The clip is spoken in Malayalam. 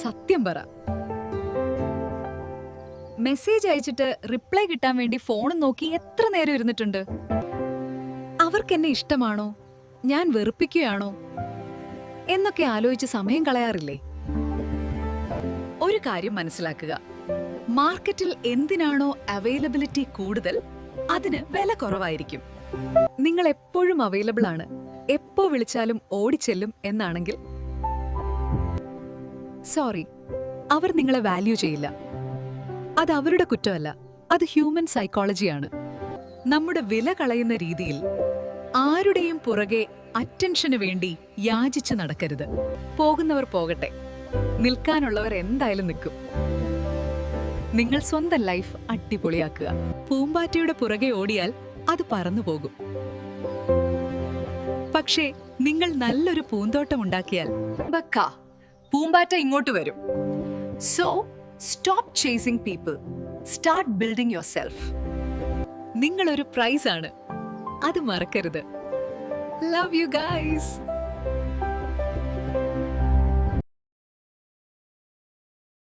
സത്യം പറ. മെസ്സേജ് അയച്ചിട്ട് റിപ്ലൈ കിട്ടാൻ വേണ്ടി ഫോൺ നോക്കി എത്ര നേരം ഇരുന്നിട്ടുണ്ട്. അവർക്ക് എന്നെ ഇഷ്ടമാണോ, ഞാൻ വെറുപ്പിക്കുകയാണോ എന്നൊക്കെ ആലോചിച്ച് സമയം കളയാറില്ലേ? ഒരു കാര്യം മനസ്സിലാക്കുക, മാർക്കറ്റിൽ എന്തിനാണോ അവൈലബിലിറ്റി കൂടുതൽ അതിന് വില കുറവായിരിക്കും. നിങ്ങൾ എപ്പോഴും അവൈലബിൾ ആണ്, എപ്പോ വിളിച്ചാലും ഓടിച്ചെല്ലും എന്നാണെങ്കിൽ സോറി, അവർ നിങ്ങളെ വാല്യൂ ചെയ്യില്ല. അത് അവരുടെ കുറ്റമല്ല, അത് ഹ്യൂമൻ സൈക്കോളജിയാണ്. നമ്മുടെ വില കളയുന്ന രീതിയിൽ ആരുടെയും പുറകെ അറ്റൻഷന് വേണ്ടി യാചിച്ചു നടക്കരുത്. പോകുന്നവർ പോകട്ടെ, നിൽക്കാനുള്ളവർ എന്തായാലും നിൽക്കും. നിങ്ങൾ സ്വന്തം ലൈഫ് അടിപൊളിയാക്കുക. പൂമ്പാറ്റയുടെ പുറകെ ഓടിയാൽ അത് പറന്നു പോകും. പക്ഷേ നിങ്ങൾ നല്ലൊരു പൂന്തോട്ടം ഉണ്ടാക്കിയാൽ പൂമ്പാറ്റ ഇങ്ങോട്ട് വരും. So stop chasing people, start building your self. നിങ്ങളൊരു പ്രൈസ് ആണ്, അത് മറക്കരുത്. Love you guys.